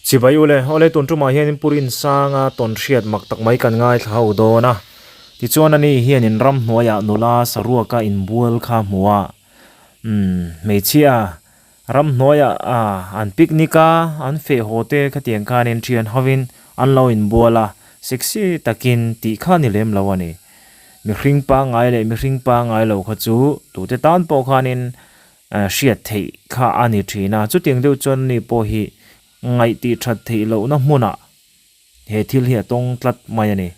chỉ vậy ole tuần trung mà hiện purin sang tuần triệt mặc tắc mấy cần ngay thâu đó na thì chuan anh hiền in ram noya nula sarua ka in bual kha mua mấy chia ram noya an picnica an fe hote ka tiang kan in trian hovin an lo in buala sexy takin ti kha ni lem lawani mi hring pa ngai lo kha chu tu te tan po khan in shiat thei kha ani thina chu tiang deu chon ni po hi ngai ti that thei lo na hmuna he thil hi tong tlat mai ani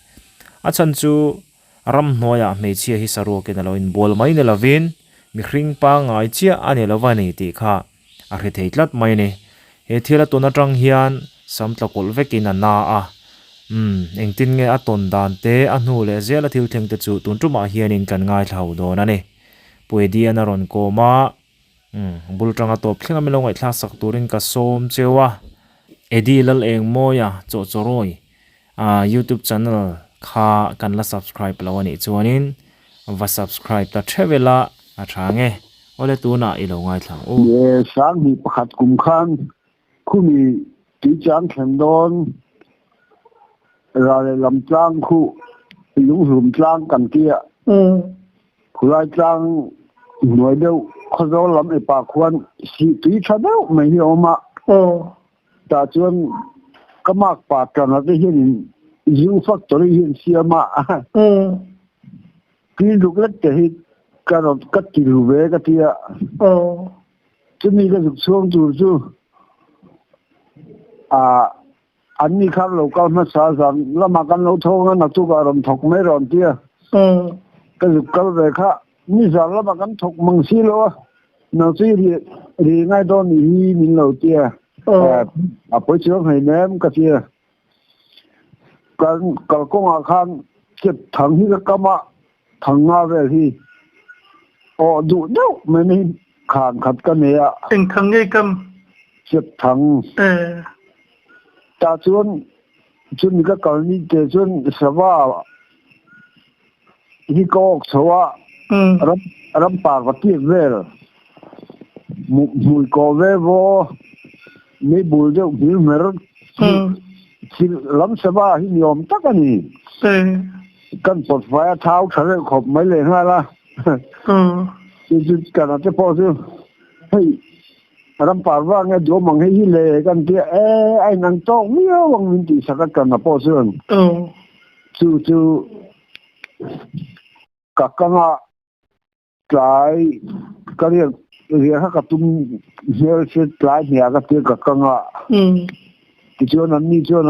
a chan chu ram hnoya me chia hi saru ke na lo in bol mai ne lavin mi hring pa ngai chia ani lovani ti kha a hre thei tlat mai ne he thila tuna tang hian sam tlakul vekin na a engtin nge aton dan te a hnu le zela thil theng te chu tun tuma hian in kan ngai thau do na ne puedi ana ron ko ma bultanga top thlenga me lo ngai thla sak turin ka som chewa edi lal eng moya cho choroi YouTube channel kha kan la subscribe lawani chuanin va subscribe ta thevela a thange ole tuna i lo ngai thlang ye sang hi pakhat kum khan khumi ti chang khem don ra le lam tlang khu lung hum tlang kan tia khulai tlang noi deu khazo lam e pa khwan si ti thadau mai hi oma ta chuan kamak pa kana te hin yu factory hin siama ki luklet te hi karot kat ti ruwe ka tia chumi ka chuang tu chu anni khar local ma sa zan lama kan lo thonga na tu ka rom thok mai ron tia ka kal ve kha ni zan lama kan thok mang si lo na chi ri ngai don ni min lo tia poi chuang hai nem ka tia kan kal kong a khan ke thang hi ka kama thanga ve hi du đâu mà nên khang khát cái này à tình thằng nghe cầm chết thằng ta chuan cái câu này để chuan sao hi có sao ram par vật tiệt về mùi có về vô mấy bùi đâu nhiều mer chỉ lắm sao hi nhom tắc cái này căn bột phải tháo trở lại khop mấy lần ha la chứ cả nó sẽ bao nhiêu hey ram parwa nghe đồ mang hay lệ kan tia anh năng tông miêu bằng mình chỉ sao cái nó bao nhiêu chú các cái cái việc các tum nhiều sự cái nhà cái tia các cái chỗนั้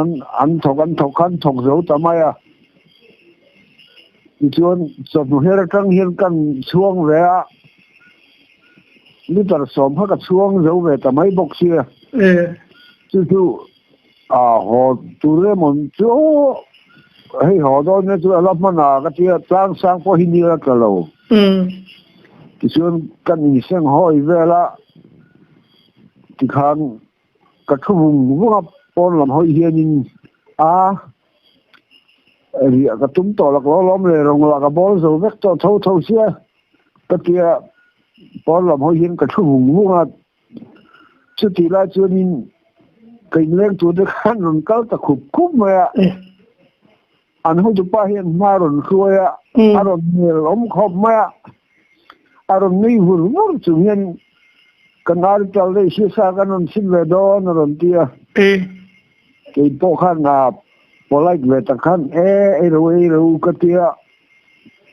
นăn thọc khăn dấu tao mai à chuan som hera tang hian kan chuang ve a litar som ha ka chuang zo ve ta mai box sia chu ho tu re mon chu hei ho do ne chu alap mana ka tia tlang sang po hin ni ka lo chuan kan ni seng hoi ve la ti khan ka thu mu pon lam hoi hian in cái chúng tôi là có lắm rồi là cái bó dầu vét cho thâu xe cái kia bó làm hơi hiện cái thùng luôn à chứ thì là chưa nhìn cái lên chỗ được ăn rồi cao ta khúc mà anh không chụp hiện mà rồi khui à anh rồi nhiều lắm khóc mà anh rồi nghĩ vừa chú nhiên cái nào cho lấy xe xa cái nó xin về đó nó rồi kia cái bộ khăn là bỏ lại về ta khăn rồi cái tia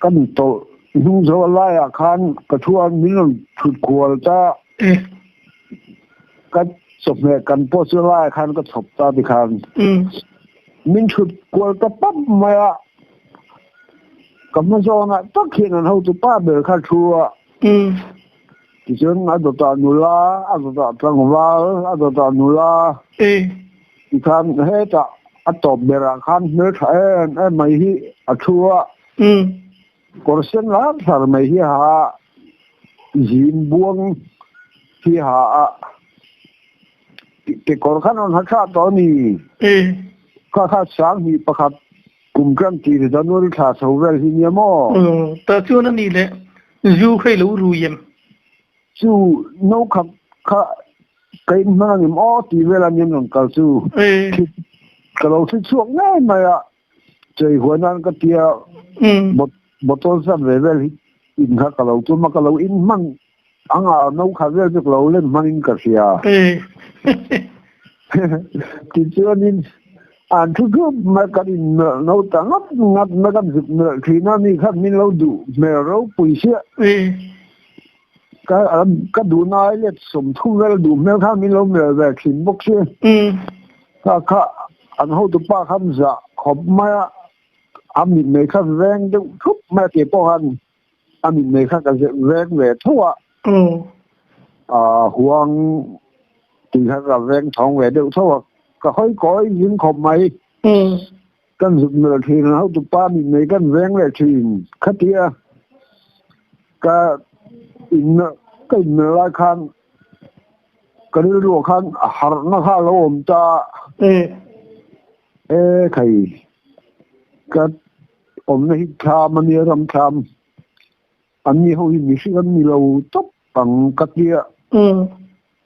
căn tổ nhung gió lại à khăn cái thuan mình thụt cuộn ta cái sụp này căn po sửa lại khăn cái sụp ta thì khăn mình thụt cuộn ta bắp mày à cầm nó gió này tất khi nào hậu tụi ba bể khăn chua thì chứ anh tụi ta nula anh tụi ta trăng vào anh tụi ta nula thì khăn hết à top bera khan ne thae mai hi athua korsen la thar mai hi ha jin buang hi ha ke kor khan on ha to ni kha sang hi pakhat kum kan ti de janur tha so vel hi ni mo ta chu na ni le zu khai lu ru yem chu no kha cái mà niệm ó thì về là niệm lòng cao su cái lâu thích xuống ngay mà chơi huấn ăn cái tia một tôn sắp về in khác cái lâu tôi mà cái lâu in măng anh nấu khá về được lâu lên măng in cái gì thì chưa nên anh thứ mà cái in nấu tăng ngắt mà cái việc khi nào mình khác mình lâu đủ mà lâu bùi xe cái đủ nói là sum thu về đủ mà khác mình lâu mà về khi bốc xe cái anh hậu tụ ba khăm dạ hộp mà anh mình mấy khác vang đâu thúc mà cái bao anh mình mấy khác cái vang về thua huang thì khác cái vang thong về đâu thua cái hơi có những hộp máy cái dục nữa thì nó hậu tụ ba mình mấy cái vang về thì khát tia cái in cái lại khăn cái điều khăn hở nó khá lâu ta thầy cái ông này tham anh ấy làm tham anh ấy hồi mình sinh anh lâu tốt bằng cái kia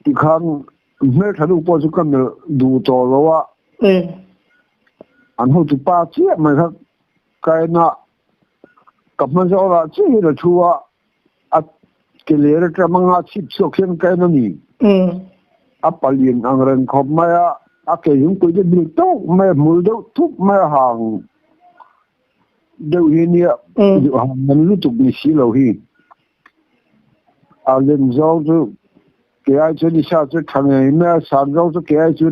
thì khăn mấy thằng lúc bao giờ cái đủ to rồi anh hồi tụi ba chiếc mà cái na cầm mà cho là chỉ là chua cái lẽ ra mà ngắt chip sọc sen cái nó nhỉ apa liền ang ren khom mà cái những cái gì đâu mà mua đâu thuốc mà hàng đâu hiện nha hàng mình lúc tụi mình xí lâu hi lên rau chứ cái ai cho đi sao chứ thằng này mà sản rau chứ cái ai cho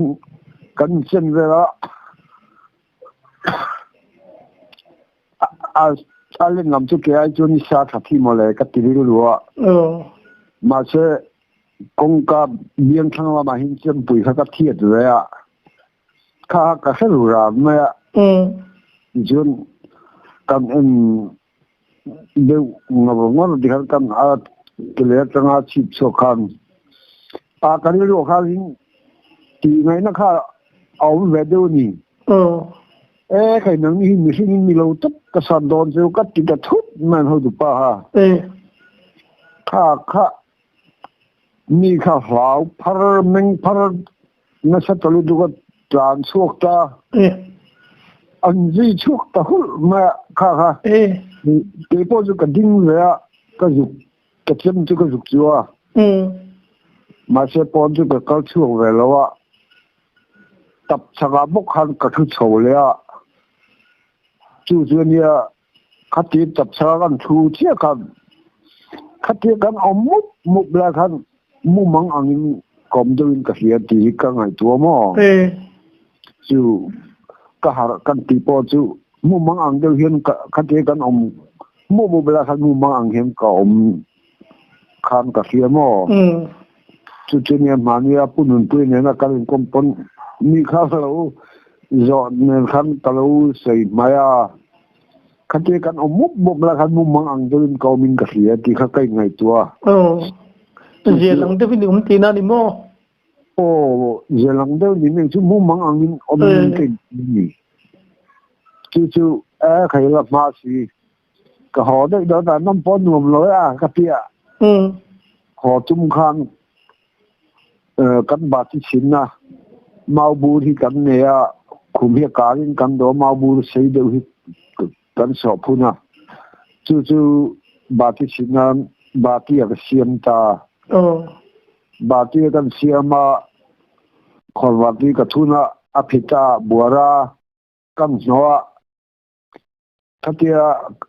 cắn chân về đó lên làm cho cái ai cho đi sao thật thì mà lại cái gì đó mà sẽ công cả miếng thằng mà hình chân bùi khá cái thiệt rồi khá cái hết rồi mà chun cầm đều ngồi đi hàng cầm cái lẽ trong chip số khăn cái này lúc khăn thì ngày nó khá ổn về đâu nhỉ cái năng hình mình lâu tất cái sản đòn rồi cái gì cái thuốc mà hồi tụi ba khá mi khá lão phar mình phar nó sẽ tới lúc cái tràn suốt ta anh duy suốt ta hút mà khá cái bao giờ cái đinh về cái dục cái chân cho cái dục chưa mà sẽ bao giờ cái câu chuyện về lo tập sang bốc han cái thứ xấuเลยchú như khát tiền tập sang cái thu chia kan khát tiền kan ông múc là kan múc mang anh cầm đâu cái gì thì cái ngày tua mà chú cái hàng cái tipo chú múc mang anh đâu hiện khát tiền kan ông múc là kan múc mang anh hiện cái ông kan cái gì mà chú như mà như punun punun là cái công pon mi khá lâu rồi nên khăn kalau say maya khăn cái kan ông múc là kan múc mang anh đâu cái mình cái gì thì cái ngày tua giờ lần đầu tiên tin anh đi mò giờ lần đầu tiên mình chú múc mang anh mình cái gì chú cái là mà gì cái họ đấy đó là năm bốn nuông lối cái kia họ chung khăn căn bát chín mau bu thì căn này cùng hiện cả những căn đó mau bu xây đều thì căn sọp phun chú bát chín bát cái xiêm ta bát cái xiêm mà còn bát cái thun apita buara căn nó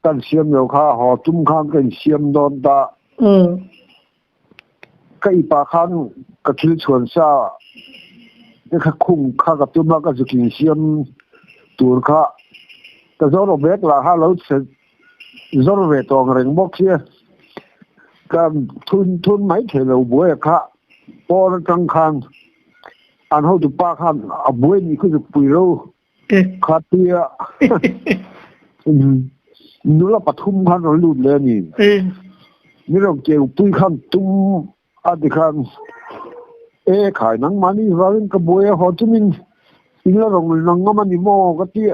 cái xiêm nhiều khá họ chung khăn cái xiêm đó ta cái bà khăn cái thiếu chuẩn sao cái khung khá cái tụi nó cái sự kiện xiêm tuổi khá cái gió nó biết là hai lâu sẽ gió nó về toàn rừng bốc kia cái thun mấy thể lâu buổi khá bỏ nó trăng khăn anh hậu tụi ba khăn buổi này cứ được bùi lâu khá tia nó là bắt thum khăn nó lụt lên nhìnนี่เราเกี่ยวปุ้ยขันตุ้มอาดิขันขายนังมันนี่ร้านกระบวยหอจุมินอีแล้วเรานังมันนี่โม่ก็เตี้ย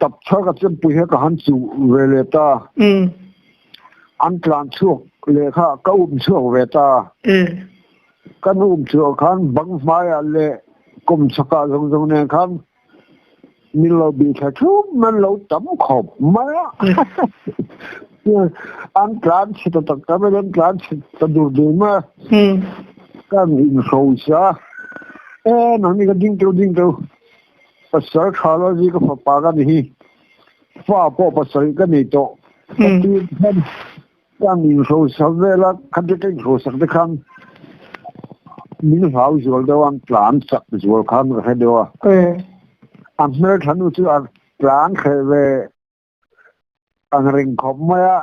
ตับชากับเจ้าปุ้ยให้กับหันสู่เวเลตาอันกลางช่วงเลยค่ะก็อุ้มช่วงเวตา kan chua khan bang maya le kum chaka zong ne khan min lo bi tha thu man lo tam khop maya an plan chi to tak ta ben plan chi ta dur du ma kan in so sa nó ni ka ding teu pasar khala ji ka pa ga ni fa po pasar ka ni to ti kan in so sa vela kan te so sa de kan min hau jol da wan plan sak jol kan ha de wa am mer thanu chu an plan khe ve an ring khom ma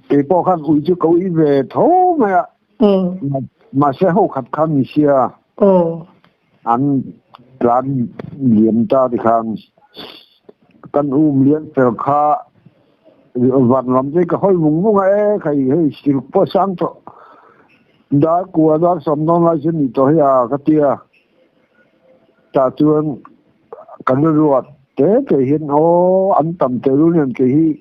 ti po kan u chu ko i ve tho ma mà sẽ hậu khát khăn như xưa anh plan liếm ta thì khăn căn liếm theo khá vạn lắm cái hơi vùng vùng ấy cái hơi xịt po sang cho đã qua đã xong nó lại xin đi tới cái tia ta chuan căn ruột thế cái hiện ô anh tầm tới luôn nên cái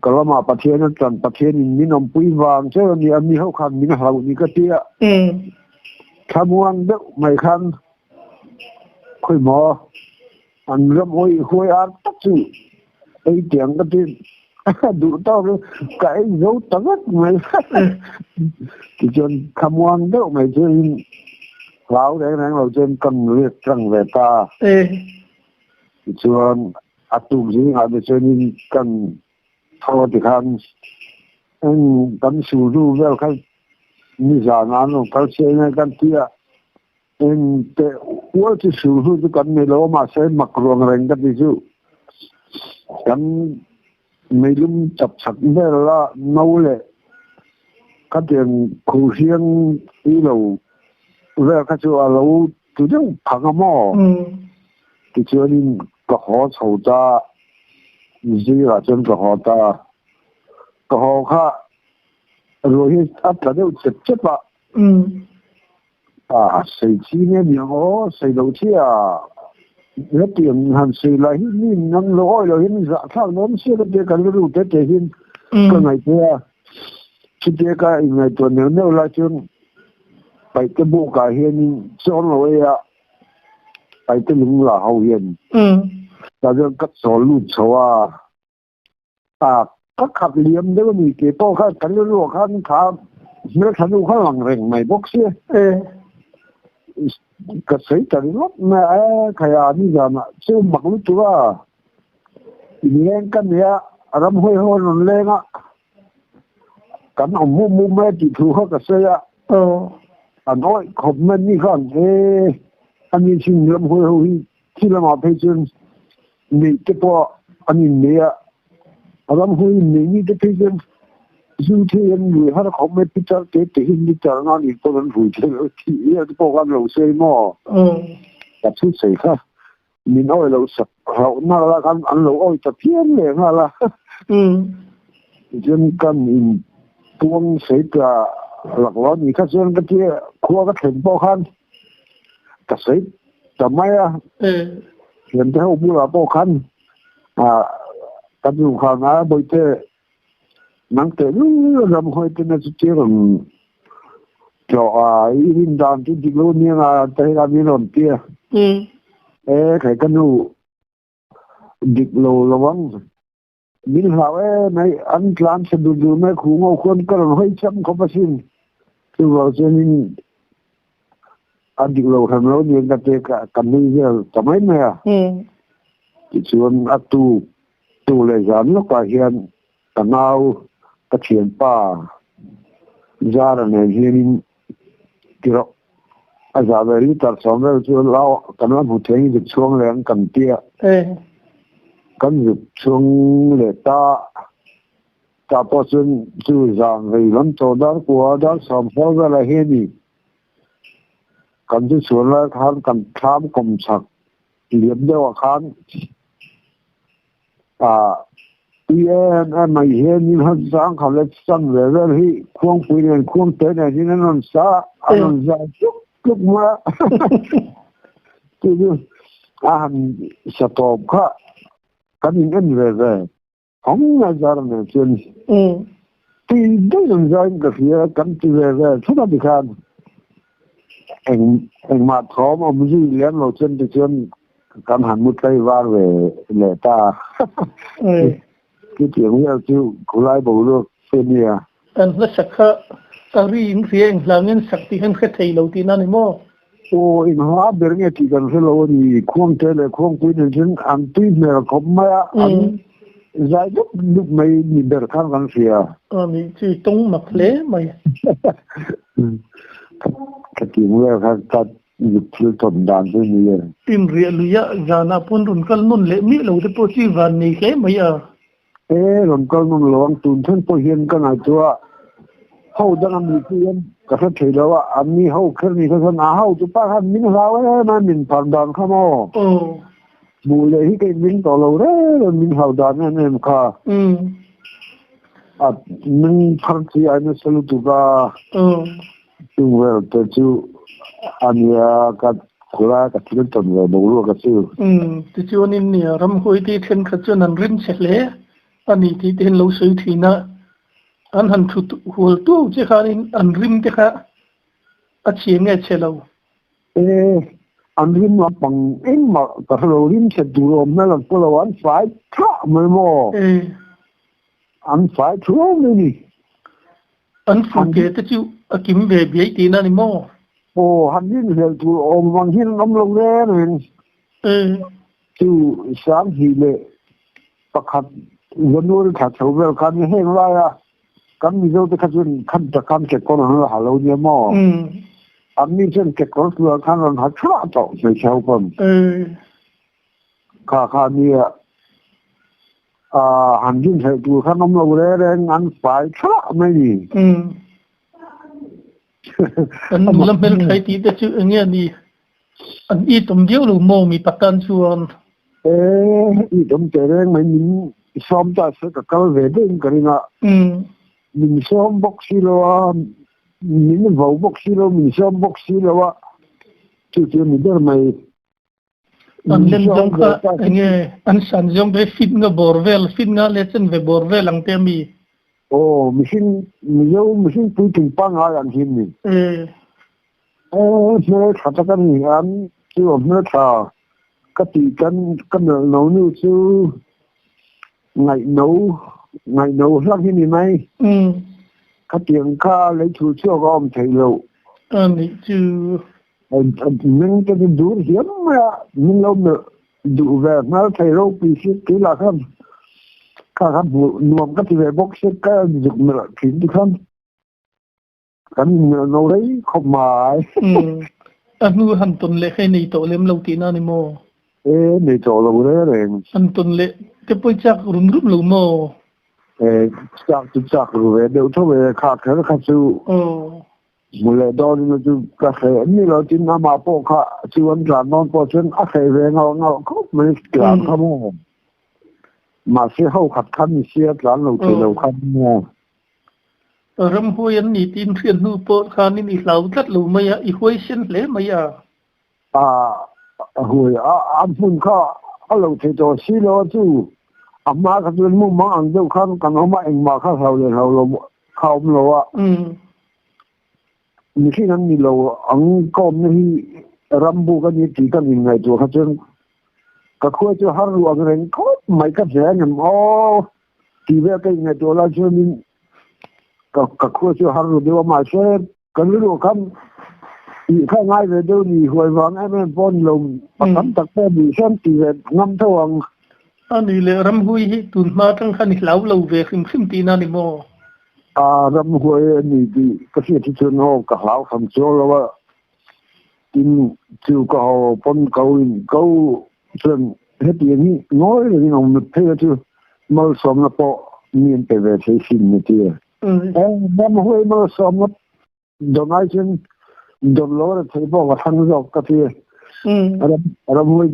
kalau ma pathian tan pathian min om pui wang che ni ami ho khan min halu ni ka tia khamuang de mai khan khoi mo an ram hoi hoi ar tak chu ei tiang ka tin du tao cái dấu tắc mày thì chuyện khamuang de mai che lão để nang lo chen kan liệt trăng về ta thì chuyện atu ji ha de chen kan thôi thì khăn anh cắm sù ru vào cái như giờ nó cái xe này cái kia anh cái uống cái sù ru cái con này lo mà sẽ mặc ruộng rành cái gì chứ cái mấy lúc chập chập thế là nấu lệ cái tiền khu riêng đi lâu về cái chỗ là lâu từ trong phẳng mỏ thì chưa đi có họ sầu ta gì là chân có họ ta có họ khác rồi áp là đều chết vậy xây chi nên nhiều họ xây đầu chi hết tiền hàng xây lại hết mình năm lỗ rồi hết dạ sao nó xưa cái cái đủ tết để hin cái ngày kia cái ngày tuần nếu là chân phải cái bộ cả hiền cho nó phải cái đúng là hậu hiền taจะกัดสอนลูกชัวก็ขับเลี้ยมได้ว่ามีเกี่ยวกับกันเรื่องขันขาเมื่อขันดูข้างหลังเร่งไม่บอกเสียก็ใส่แต่รถแม่ขยะนี่จะมาซื้อหมักลูกตัวเลี้ยงกันเนี่ยรำห้อยห้อยนนเล้งกันเอามุมแม่ติดถูเขาก็เสียอันน้อยขบมันนี่ข้างอันนี้ชิงรำห้อยห้อยที่เรามาเพจนี่ก็พออันนี้เนี่ยรำห้อยนี่ก็เพจยูเทียนหรือถ้าเขาไม่พิจารณาเห็นพิจารณาอีกตัวนั้นหูเชื่อที่จะพอกันเราเสียมั่วแต่ทุกสิ่งค่ะมีน้อยเราสักเราหน้าละกันอันเราอ้อยจะเพี้ยนเลยฮะล่ะจนกันอินพวงเสียกะหลักร้อนอีกขั้นก็เที่ยครัวก็ถึงพอกันก็เสียแต่ไม่เห็นแต่เขาพูดว่าพอกันกันอยู่ข้างหน้าบ่อยเจอนังแต่รู้รำห้อยเป็นสุดที่ผมจ่ออินดานที่ดิโลเนี่ยแต่เราไม่รอนเตี้ยใครกันรู้ดิโลระวังมินหาในอันกลางสะดุดแม่ขู่เอาคนก็รอยช้ำเขาประสินคือเราจะนี่อันดิโลทำแล้วเนี่ยกันเตะกันนี่เยอะทำไมเนี่ยที่ชวนอัตูเลยกันแล้วก็เห็นกันเอากระเทียมป่าจาระเนี่ยเห็นที่เราอาจจะไปรีตัดสองแล้วชวนเรากันว่าผู้เที่ยงจะช่วงแรงกันเตี้ยกันหยุดช่วงเลต้าแต่พอจนจู่จางไปล้มโจด้านกว่าด้านสองเพราะอะไรเห็นนี่กันที่สวนแล้วท่านกันข้ามกลมฉักเหลี่ยมเดียวกันไม่เห็นนี่ฮันสร้างเขาเลยสั่งเลยที่ควงปุยเนี่ยควงเตะเนี่ยที่นั่นนนซาอันนั้นจะจุกมาคือสต๊อปค่ะกันยังเงินเลยของงานจารย์เนี่ยจนที่ได้ยังใจกับเสียกันที่เลยทุกอย่าง anh mà thó mà mới gì liền lâu chân thì chân cảm hẳn một cây va về lệ ta cái tiếng nghe chịu cố lại bầu được phê nia anh nó sắc khá ari những riêng là nên sắc thì hắn khét thấy lâu tin anh mò ô in hóa bề nghe chỉ cần phải lâu thì không thể là không quy định chân anh tuy mẹ có mà anh giải đúc lúc mấy nhìn được khăn khăn xìa mình chỉ tung mặc lẽ mày cái tiếng nghe khăn khăn dục chưa tồn đàn thế này in riêng lụy ra na pun run kal nun lệ mi lâu thì po chi van này cái mày à rồi con mình loang tuần thân po hiền cái này chúa hậu đang làm gì cái phát thấy đó anh mi hậu cái này cái con hậu chúng ta han mình sao ấy mà mình phản đòn không ô bù lệ cái mình tổ lâu đấy rồi mình hậu đòn anh em cả mình phát gì anh sẽ lưu tụ cả chung về từ chú anh cái kula cái chuyện tuần về bù luôn cái chú từ chú anh in nè ram hoi thì thiên khát cho nên rin sẽ lẽ anh thì thiên lâu sôi thì na anh hắn thu hùa tu chứ khá nên anh rim chứ khá achie nghe chế lâu anh rim là bằng em mà cái lâu rim sẽ đủ rồi mà là cái lâu anh phải thả mới mò anh phải thua mới đi anh phụ kế tới chú kiếm về bế tí na đi mò anh rim sẽ đủ ôm bằng hiên ông lâu đấy này chú sáng thì lệ bạc hạt vẫn nuôi thả sầu về cái này hết rồi kan mi zo te khatun khan ta kan ke kon ha halo ni mo an mi chen ke kon su kan ron ha chua to se chau pom kha ni han jin se tu khan nom lo re re an phải chua mai ni an lam mel khai ti te chu nge ni an I tom diu lu mo mi pakan chuan I tom te re mai min som ta se ka kal ve den karina mình xóm bốc xí lo mình vào bốc xí lo mình xóm bốc xí lo chứ mình đỡ mày anh lên dòng cả anh sản dòng về fit nga borvel fit nga lesson về borvel ang temi mình xin tụi tình băng ai ăn hiền mình nó thật ra cái này anh chứ nó thà cái gì cái nấu như chứ ngày nấu lắm như này mày cái tiếng ca lấy chú cho con thầy lâu anh chứ mình cái đủ hiếm mà mình lâu nữa đủ về nó thầy lâu bị xích cái là không các nuông cái về bốc xích cái dục mà khiến đi không cái nấu đấy không mà anh nuôi hành tuần lệ hay này tổ lem lâu tí na ni mo này tổ lâu đấy rồi hành tuần lệ cái bôi chắc rung rung lâu mo chắc rồi đều thôi về khác cái khác chú một lần đó thì chú cái hệ như là chính là mà bộ khác chú anh làm non bộ chân ác hệ về ngao khóc mấy làm không mà sẽ hậu khát khăn sẽ làm lâu thì lâu khăn mà ram hoi anh nhị tin phiền nu bộ khăn ni lâu rất lâu mày à hoi xin lẽ mày à hoi anh phun khá lâu thì cho xí lo chú amma ka tun mu ma ang deu khan kan homa eng ma kha halo khom lo mi khi nan ni lo ang kom ni rambu ka ni ti ka ni ngai to kha chen ka khoi chu har lu ang reng ko mai ka je nyam ti ve ka ngai to la chu ni ka khoi chu har lu de ma che ka lu kam i kha ngai ve deu ni hoi wang em bon lom pa kam tak pe bi sam ti ve ngam thawang anh lệ ram hui hi tuần ma trăng khăn lâu lâu về khim khim tí na ni mo ram hui ni đi cái gì thì chuyện họ cả lão không cho lo tin chú có pon câu chuyện hết tiền nói là như ông thấy chưa mal xóm là po miền tây về thấy xin như thế ram hui mal xóm là đồng ai chuyện đồng lo là thấy po và thằng dọc cái gì ram hui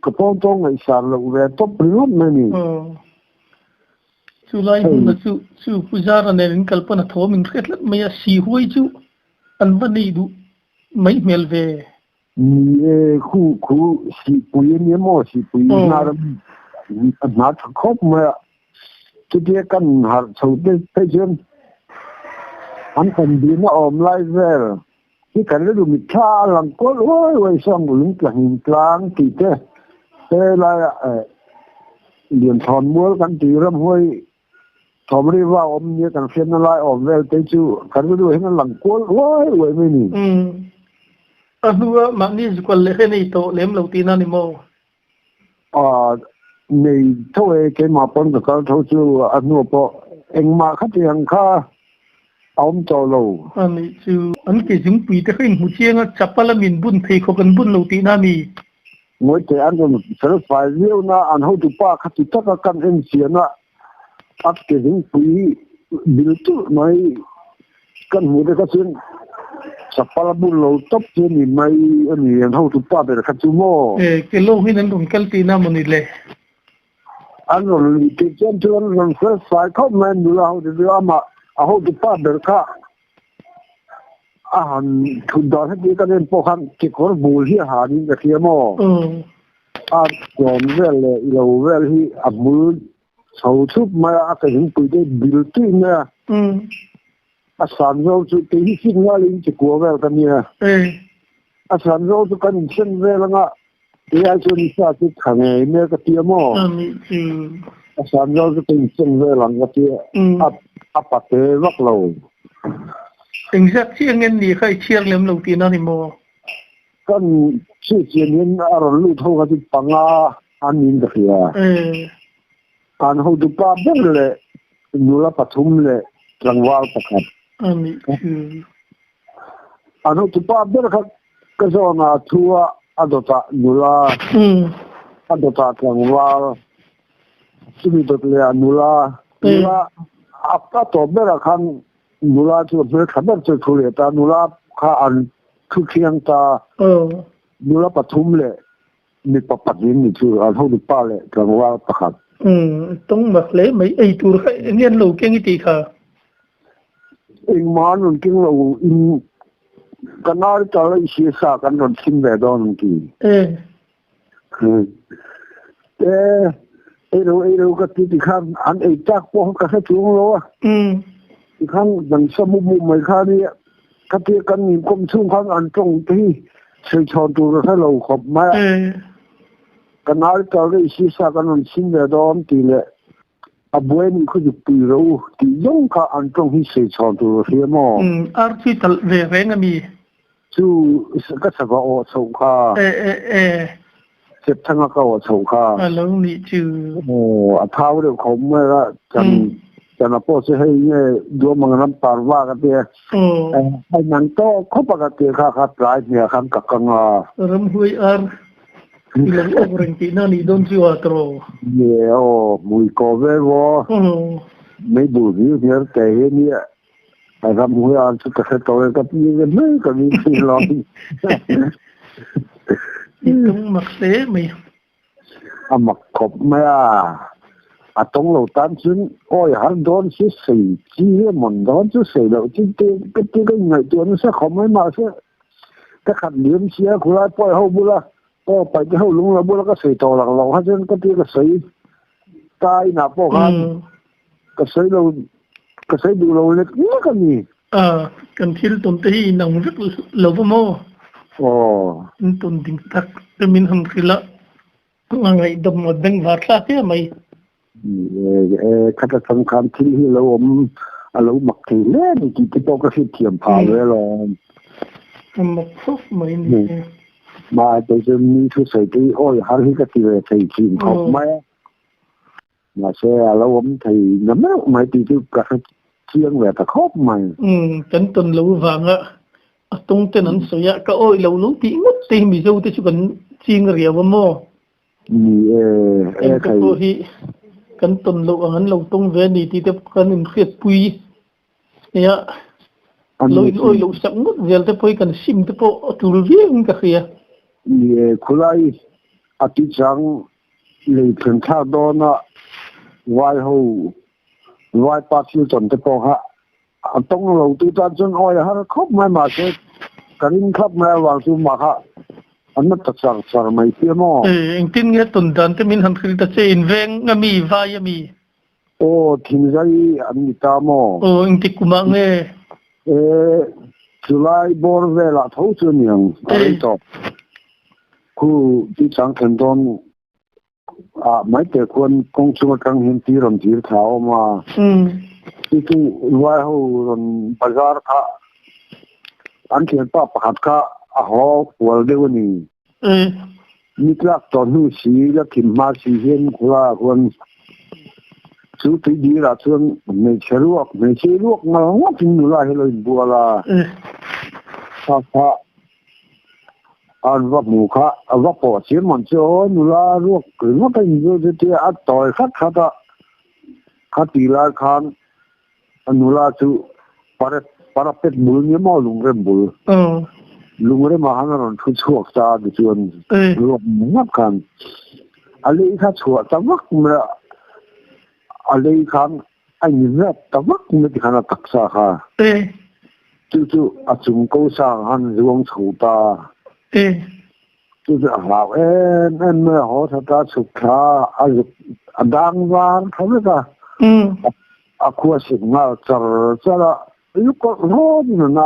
cái phong tông ngày sáng là về top lắm này chú lai là chú puja ra nên cái phần thô mình khét lắm mấy xì huôi chú anh vẫn đi đủ mấy mèo về khu xì bùi như mò xì bùi na thằng khóc mà cái kia cần hạt sầu tê tê chân anh cần đi nó ôm lại về ที่กันแล้วดูมิชาหลังก็โอ้ยไว้ส่องลุงกลางกลางตีเต้เต้ละเหรียญทอนมัวกันตีรำห้วยทอมรีว่าอมเนี่ยกันเฟียนอะไรอมเวลเตจูกันก็ดูให้มันหลังก็โอ้ยไว้ไม่นี่อันนู้นมันนี่จะกวนเล่นในโต๊ะเล่มเราตีนั่นนี่โมในเท่าเกมาปนกับเขาเท่าจูอันนู้นพอเอ็งมาคัดยังค่าเอาจอโลอันนี้จูอันเกี่ยงปีแต่ขึ้นหัวเชียงจับปลามินบุญเทขกันบุญเราตีนั่นนี่งวยแต่อันนั้นสารฝ่ายเลี้ยวนะอันเขาดูป้าคัดตักกันเอ็นเสียนะอัดเกี่ยงปีบิลตุไม่กันหัวเด็กก็เสียงจับปลาบุญเราตบเสียนี่ไม่อันนี้เขาดูป้าเป็นคัดจูโม่เกโลหินันตรงกันตีนั่นมันนี่เลยอันนั้นที่เจ้าตัวนั้นสารฝ่ายเขาแมนดูแล้วเดี๋ยวมาเขาดูป้าเด็กค่ะอาหารคุณดอนให้ดีกันเองพวกเขาเก็บของบูที่หานี่ก็เทียมอ่ะจอมเวลเลยเราเวลที่อับมือชาวชุบมาอาจจะเห็นปุ๋ยได้บิลตี้เนี่ยอาสามเราจะตีที่สิ่งว่าลิงจะกลัวเวลกันเนี่ยอาสามเราจะกันเช่นเวลนะที่ไอ้ชนิดที่จะทำไงเนี่ยก็เทียมอ่ะอาสามเราจะเป็นเช่นเวลก็เทียอับปัตเตวักเราถึงจะเชียงเงินดีใครเชียงเลี้ยมลงตีนั่นนี่โมกันชื่อเชียงเงินอารมณ์ลูกเท่ากับที่ปังอันนี้ก็คืออันเขาดูป้าเบิ้งเลยนูละปฐุมเลยจังหวัดประคับอันนี้คืออันเขาดูป้าเบิ้งครับก็จะมาทัวอันดับนูละอันดับจังหวัดที่มีตัวเลยนูละอัปตาตัวเบิ้งคันนูราที่เป็นขันแบบจะคุยแต่นูราข้าอันทุกเชียงตานูราปฐุมเลยมีปปัดยินนี่คืออันเขาดูป้าเลยจังหวัดประคับต้องแบบเลยไม่ไอตัวเนี่ยเราเก่งตีค่ะเองมาหนุนเก่งเราอินกันน่าจะเลยเสียสากันหนุนทิ้งแบบนั้นกี่เราก็ที่ข้างอันไอจากพวกเขาแค่ช่วงเราอีกครั้งอย่างสมุมุมเหมือนข้านี่ถ้าเทียบกันมีกลมชุ่มข้างอันตรงที่เชิญชวนตัวเราเราขบมากันน่าจะได้ศีรษะกันนั่นสิ่งเดียวกันทีเลยอาบุญนี่เขาจะปีเราที่ย่งข้าอันตรงที่เชิญชวนตัวเราเสียมั้งอาร์ที่ตลเวรเงมีจู่ก็จะว่าโอ้ส่งข้าเจ็บทั้งก็ว่าส่งข้าแล้วนี่จู่โอ้อาเท้าเดี๋ยวเขาเมื่อละจังจะนับว่าจะให้เนี่ยดูมันน้ำตาลว่ากันเดียไอ้นั่นก็เขาปกติค่ะครับหลายเนี่ยคำกับกังรำหุยอาร์ที่เราออกแรงตีนั่นนี่โดนจิวตรอเนี่ยโอ้มุยก็เววไม่บูดเนี่ยแต่เนี่ยไอ้รำหุยอาร์สุดท้ายตัวก็มีเงินไม่ก็มีสิ่งหลอกนี่ต้องมักเสียไหมมักขบไหมตรงเราตั้งซึ่งโอ้ยหาโดนสิสี่ที่มันโดนจะเสียแล้วที่ก็ไงตัวนั้นสักเขาไม่มาสักถ้าขัดเลี้ยงเสียคุณไอ้ปล่อยเขาบุละก็ไปที่เขาลุงเราบุละก็เสียตัวหลังเราเขาจนก็ที่ก็เสียตายหนาพวกกันก็เสียเราก็เสียดูเราเล็กนี่ก็มีกันที่ต้นที่หนังรึกเราบ่โม่ต้นดิ่งตักจะมีทำคือละไงดมดดังวาร์ลาเท่ไหมคัดสำคัญที่เราเราหมักถึงเล่นกี่ที่ตัวก็สิเทียมพาเลยหรอหมักฟุบไม่เนี่ยมาแต่จะมีทุกสิ่งที่โอ้ยหาที่ก็ที่เลยที่ทีมเขาไม่มาเสียเราที่น้ำไม่ตีที่ก็เชียงแบบตะครบไม่จนต้นเราฟังอะตรงนั้นสวยก็โอ้ยเราลุ้งที่งดตีมีเจ้าที่ชุกันจริงเรียวว่าโม่ก็โอ้ยกันต้นเราอันเราต้องเวนีที่จะกันเครียดปุยเนี่ยเราโอ้ยเราสักงดเวลแต่ปุยกันซิมแต่พอตุลเวียงก็เขียนี่คุณไอ้อาทิตย์จังเลยเพิ่งข้าวโดนอะวายหูวายปาชิลจนแต่พอฮะต้องเราตัวจานจนอ้อยฮะครบไม่มาเสร็จกันนี่ครบไม่วางซุ่มมาฮะอันนั้นตัดสั่งไม่เสียมั้งจริงๆเนี่ยตุนดันที่มินหันคือตัดเจนเวงก็มีวายมีโอ้ทิ้งใจอันนี้ตามมั้งโอ้จริงๆกูมังเนี่ยทิ้ July bor ve la thau chu niang ai to khu ti chang thon don mai te kon kong chu kang hin ti ram ji thao ma ti tu wai ho ron bazar kha an thian pa pakhat kha a ho wal de ni ni klak to nu si la kim ma si hen khula kon chú tí đi là thương mình chế luộc mà ngóc tin là hay là bùa là sa ăn vấp mù khá vấp bỏ chiến mà cho nó là luộc cứ nó cái gì thì ăn tỏi khát khát tí là khan nó là chú para pet bul như mà lùng rem mà hắn nó thu chuộc ra được chuyện luộc ngóc khan ali khát chuộc ta vấp mà ali khan anh rất ta vấp mà thì khan tắc sa ha chú chung câu sang hắn ruộng thủ ta chú hảo em họ thật ta chụp khá đang van không biết à khu sinh ngao chờ là lúc có nó na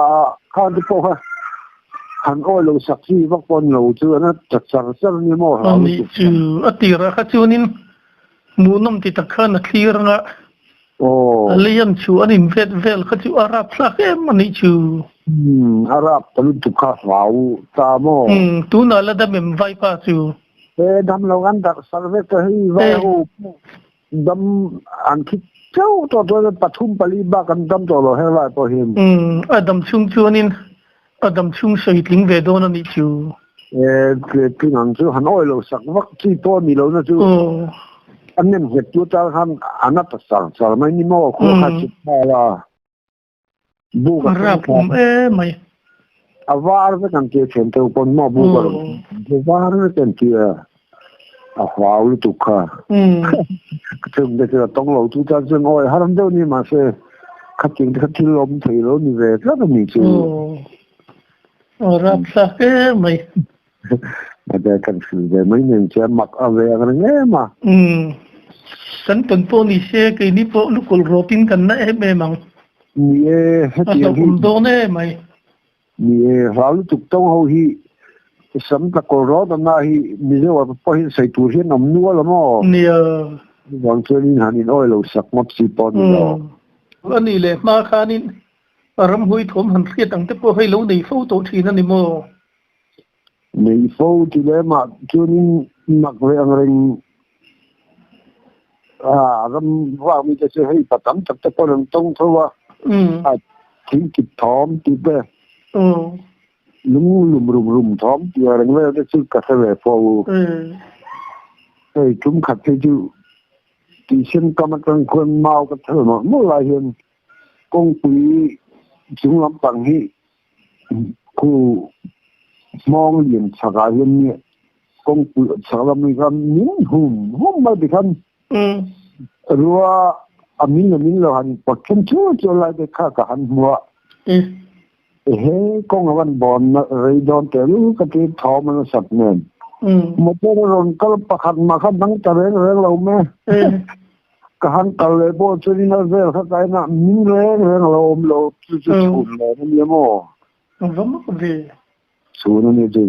khăn đi po ha hắn ôi lâu sắc gì vóc con lâu chưa nó chờ như mò hả chú atira khá chú nín muốn thì tất cả nó clear nga alian chú anh em vel khá chú Arab sắc em anh chú Arab tao tụt khá vào ta mò tu nói là đâm em vai pa chú đâm lâu ăn đặc sản về cái vai hồ đâm ăn thịt cháu tôi bắt thum bali ba kan đâm cho lo hay lại bảo hiểm đâm chung chú nín đâm chung sợi lính về đó nó đi chú cái năng chú hắn oi lâu sắc vắc chỉ to mi lâu nó chú anh em hết chú ta han anh ta sang mấy ni mò khu khát chích là bu Arab mày avar với thằng kia chuyện tôi còn mò bu cái avar với thằng kia hóa ưu tục ha chúng ta là tông lâu chúng ta dân oi haram đâu ni mà sẽ khát chinh lom thấy lâu ni về rất là nhiều chuyện Arab sa cái mày mà để cần sự về mấy nhân chơi mặc về cái nghe mà kan po ni se ke ni po lu kol rotin kan na em mang ni hết tiền do ne mai ni halu tuk tong ho hi sam ta kol ro da na hi ni zo pa hi sai tu hi nam nu la mo ni wang chơi ni han in oi lo sak map si pon lo ani le ma khanin ram hui thom han khia tang te po hai lo nei fo to thi na ni mo nei fo ti le ma chu ni mak ve ang ring ram wa miจะให้ปะตำจับตะปนต้องเท่าว่าทิ้งกิบถอมติเบลุมถอมเกี่ยวอะไรเงี้ยได้ซื้อกระเสวยฟอจุ่มขัดให้จูที่เช่นกำลังคนเมากับเธอมาเมื่อไรเห็นกงปีจุ่มลำปังฮีกูมองเห็นสกายเนี่ยกงปีสกายมีกันนิ่งหุ่มไม่ได้กันรู้ว่ามินเราหันปดขึ้นชั่วจนไรไปฆ่ากับหันหัวกงวันบอลไรโดนแต่รู้กติทอมันสับเงินมาเจอรอนก็ประคันมาขันตั้งแต่เรื่องเราแม่กับหันตะเลยโบชนินาเวลเข้าใจนะมินเรื่องเราเราจะฉุนเลยนี่มั้งก็ไม่ดีฉุนนี่จะ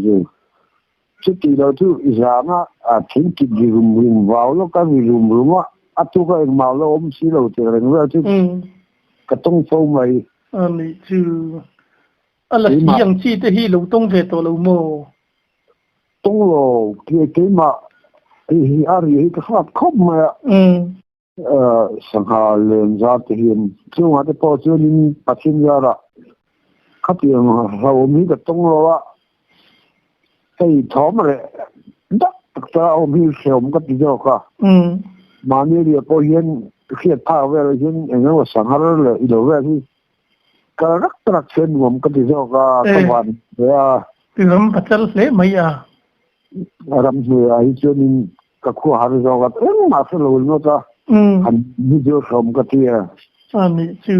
ที่เราที่อิสระนะทิ้งกิจรุมว้าวแล้วก็มีรุมว่าtuก็เองมาแล้วสิเราเจออะไรว่าที่ก็ต้องโฟมไว้อันนี้จูอะไรอย่างที่ที่เราต้องเวทเราโมต้องรอที่มาอะไรที่ขาดคบมาสังหารเรื่องจากที่เห็นช่วงที่พอช่วงนี้ปัจจุบันละขับยังเรามีก็ต้องรอว่าให้ถอมอะไรดักแต่เอามีเขียวมันก็ติดจอกมาเนี่ยเดี๋ยวพอเห็นเครียดผ้าเวลาเห็นอย่างนั้นว่าสังหารเลยอีโดเวที่กระรักตรักเช่นผมก็ติดจอกตะวันเวลาที่รำพัชรเล่ไม่รำเสียไอ้เจ้านี่ก็คู่หาริจอกมาสรุปโน้ตหันวิดีโอชมก็ที่อันนี้จู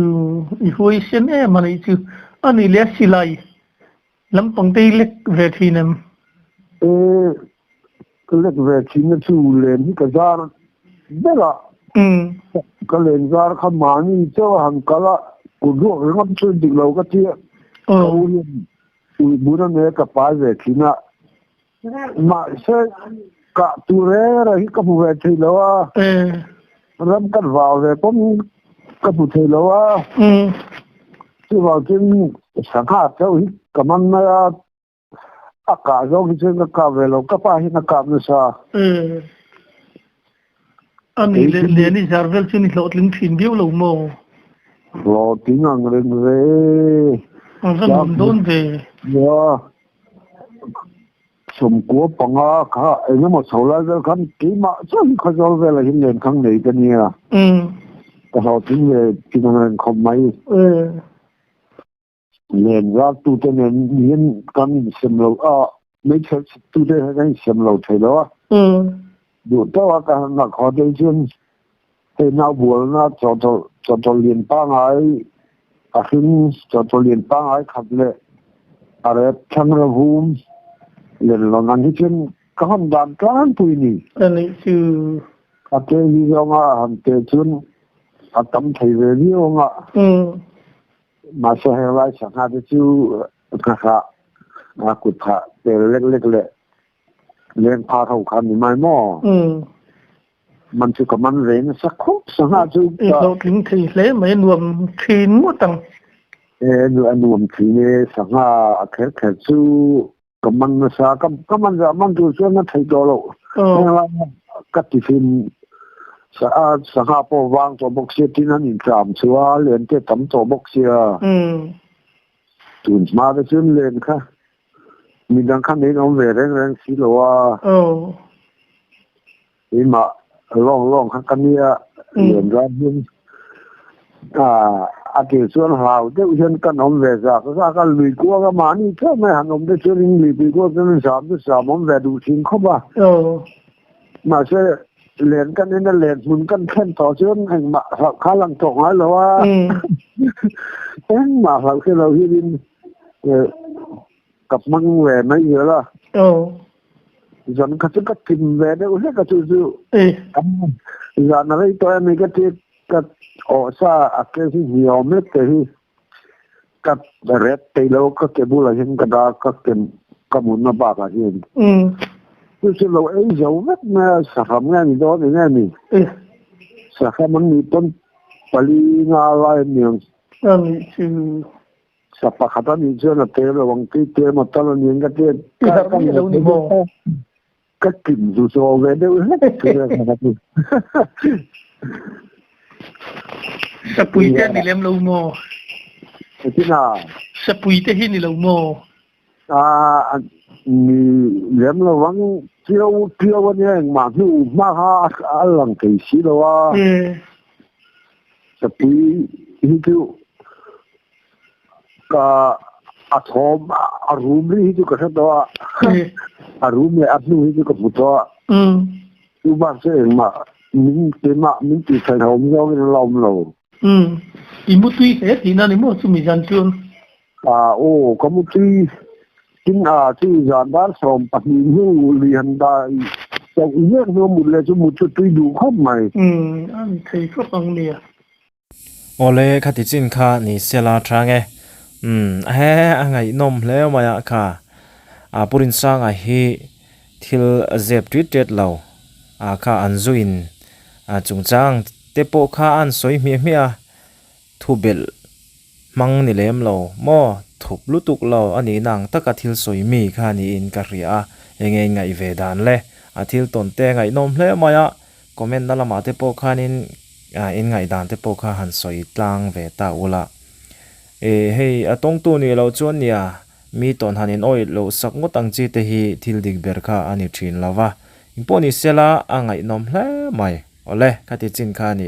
อีหัวเส้นมันนี่จูอันนี้เลี้ยสิไลลำปังตีเล็กเวทีนั้นก็เล็กเวทีนั่นชูเลนที่กระจายเบล่ะก็เลนจาร์ขมานี่เจ้าหันกะละกูรู้เรื่องช่วยดิเราก็ที่ ui buna ne ka pa ve thina ma se ka tu re ra hi ka pu ve thi lo a ram kan vào về pom ka pu thi lo a tu vào trên sang ha châu hi ka man na a ka zo ki chen ka ve lo ka pa hi na ka na sa ani le ni jarvel chu ni lot ling thin biu lo mo lo tiếng ang ren re ang don ve ya sum ko panga kha ene mo sola vel khan ki ma chan kha zo vel hin len khang nei ka nia ka ho tin ve kinang khom mai len ra tu te nen nien kan sim lo a mấy cái tu te kan sim lo thai lo du to ka na kho de chen te na bul na cho liền pa ngai a hin cho liền pa ngai khat le are thang ra hum le lo nan hi chen ka ham dan kan pui ni ani chu a te ni yo nga ham te chun a tam thai ve ni yo nga mà sẽ hay là chẳng hạn như các hạ cụ thể để lệ lên pha thầu khăn thì mai mò mình chỉ có mình về nó sắc khúc chẳng hạn như đâu tính thì lấy mấy nuông chín một tầng nuông thì chẳng hạn cái chú có mình nó sao có mình ra mình chú cho nó thấy đó lộ nên là các cái phim chẳng hạn bộ vang cho bốc xếp thì nó nhìn chạm chúa liền cái tấm cho bốc xếp tuần mà cái chuyện lên cả mình đang看đến ông về rèn xí lô à nhưng mà long cái này liền ra nhưng cái chuyện hào cái chuyện cái ông về ra cái lùi qua cái mà đi thế mà hắn ông cái chuyện lùi qua cái nó sắm ông về đủ tiền không à mà sẽ liền cái này liền muốn cái khen tỏ chuyện anh mà khá lăng trọng ấy là anh mà phải cái lâu hi đi cặp măng về mấy giờ là dần cái chút cái tìm về đấy hết cái chú dần này tôi mình cái ở xa cái gì nhiều mấy cái red tay lâu cái bula hiện cái đó cái muốn nó bạc là hiện tôi sẽ lâu ấy giàu mất mà sản phẩm nghe gì đó thì nghe mình sản phẩm mình tôn bali nga lai miệng sapa kata ni je na te lo wang ti te ma ta lo ni ga te ka lo ni mo ka kim zu so ve de sapui te ni lem lo mo tina sapui te hi ni lo mo ni lem lo wang tiao ni ma tu ma ha alang ke si lo wa sapui hi tu ka athom room ri hi ka do a room le apnu hi ka puto tu ba se ma min ti thai hom yo ni lom lo imu tui he ti na ni mo chu mi jan chun có một tin ti jan dar som pa ni hu li han da so ye no mu le chu mu chu tui du khop mai an thei ko pang ni ole khati chin kha ni sela thange angai nom hle maya kha purin sanga hi thil zep treated lo kha anzuin chungchang tepo kha an soi mi thubel mang ni lem lo mo thup lutuk lo ani nang taka thil soi mi kha ni in ka ria enge ngai ve dan le thil ton te ngai nom hle maya comment na lama tepo khan in ngai dan tepo kha han soi tlang ve ta ula hei atong tu ni lo chuan nia mi ton hanin oi lo sak ngotang chi te hi thil dik ber kha ani thin lawa imponi sela angai nom hle mai ole khati chin kha ni